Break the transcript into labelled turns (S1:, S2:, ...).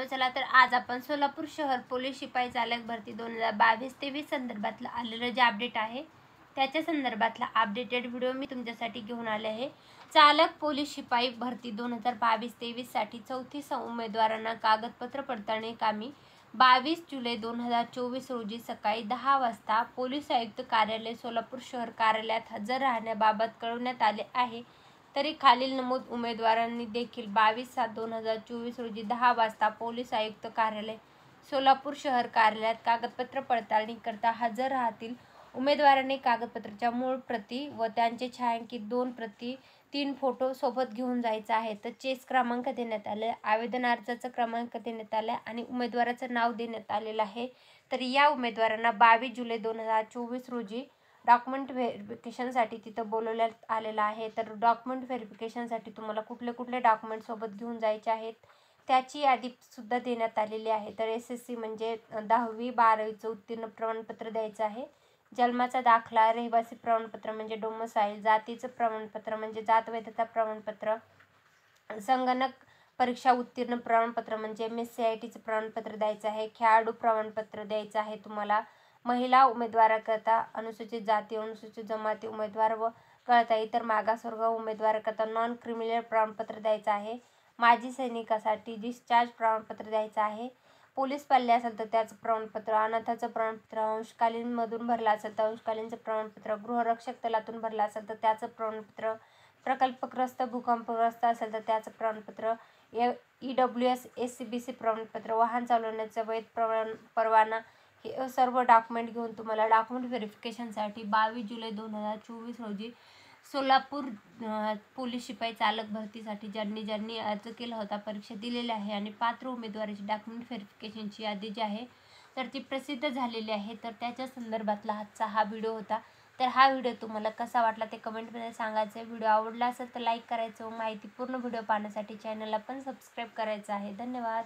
S1: चला तर आज आपण सोलापूर शहर पोलीस शिपाई चालक भरती 2022-23 संदर्भातलं आलेलं जे अपडेट आहे त्याच्या संदर्भातला अपडेटेड व्हिडिओ मी तुमच्यासाठी घेऊन आले आहे। चालक पोलीस शिपाई भरती 2022-23 साठी 34 उमेदवारांना कागदपत्र पडताळणी कामी 22 जुलै 2024 रोजी सकाळी 10 वाजता पोलीस आयुक्त कार्यालय सोलापूर शहर कार्यालयात हजर राहण्याबाबत कळवण्यात आले आहे। तरी खालील नमूद उमेदवारांनी देखील 22/7/2024 रोजी 10 वाजता पोलीस आयुक्त कार्यालय सोलापूर शहर कार्यालयात कागदपत्र पडताळणी करता हजर राहतील। उमेदवारांनी कागदपत्राच्या मूळ प्रती व त्यांचे छायांकित 2 प्रती 3 फोटो सोबत घेऊन जायचा आहे। तर चेस क्रमांक देण्यात आले, आवेदन अर्जाचा क्रमांक देण्यात आला आणि उमेदवाराचं नाव देण्यात आलेलं आहे। तर या उमेदवारांना 22 जुलै 2024 रोजी डॉक्युमेंट व्हेरिफिकेशनसाठी तिथं बोलवण्यात आलेलं आहे। तर डॉक्युमेंट व्हेरिफिकेशनसाठी तुम्हाला कुठले कुठले डॉक्युमेंट सोबत घेऊन जायचे आहेत त्याची यादी सुद्धा देण्यात आलेली आहे। तर SSC म्हणजे 10वी-12वीचं उत्तीर्ण प्रमाणपत्र द्यायचं आहे। जन्माचा दाखला, रहिवासी प्रमाणपत्र म्हणजे डोमसाईल, जातीचं प्रमाणपत्र म्हणजे जात वैधता प्रमाणपत्र, संगणक परीक्षा उत्तीर्ण प्रमाणपत्र म्हणजे MSc-ITचं प्रमाणपत्र द्यायचं आहे। खेळाडू प्रमाणपत्र द्यायचं आहे तुम्हाला। महिला उमेदवाराकरता अनुसूचित जाती, अनुसूचित जमाती उमेदवार व कळता इतर मागासवर्ग उमेदवाराकरता नॉन क्रिमिनल प्रमाणपत्र द्यायचं आहे। माजी सैनिकासाठी डिस्चार्ज प्रमाणपत्र द्यायचं आहे। पोलीस पल्ले असेल तर त्याचं प्रमाणपत्र, अनाथाचं प्रमाणपत्र, अंशकालीनमधून भरला असेल तर अंशकालीनचं प्रमाणपत्र, गृहरक्षक दलातून भरला असेल तर त्याचं प्रमाणपत्र, प्रकल्पग्रस्त भूकंपग्रस्त असेल तर त्याचं प्रमाणपत्र, EWS SCBC प्रमाणपत्र, वाहन चालवण्याचा वैध परवाना हे सर्व डॉक्युमेंट घेऊन तुम्हाला डॉक्युमेंट व्हेरिफिकेशनसाठी 22 जुलै 2024 रोजी सोलापूर पोलीस शिपाई चालक भरतीसाठी ज्यांनी अर्ज केला होता, परीक्षा दिलेली आहे आणि पात्र उमेदवाराची डॉक्युमेंट व्हेरिफिकेशनची यादी जी आहे तर ती प्रसिद्ध झालेली आहे। तर त्याच्या संदर्भातला आजचा हा व्हिडिओ होता। तर हा व्हिडिओ तुम्हाला कसा वाटला ते कमेंटमध्ये सांगायचं। व्हिडिओ आवडला असेल तर लाईक करायचं व माहितीपूर्ण व्हिडिओ पाहण्यासाठी चॅनलला पण सबस्क्राईब करायचं आहे। धन्यवाद।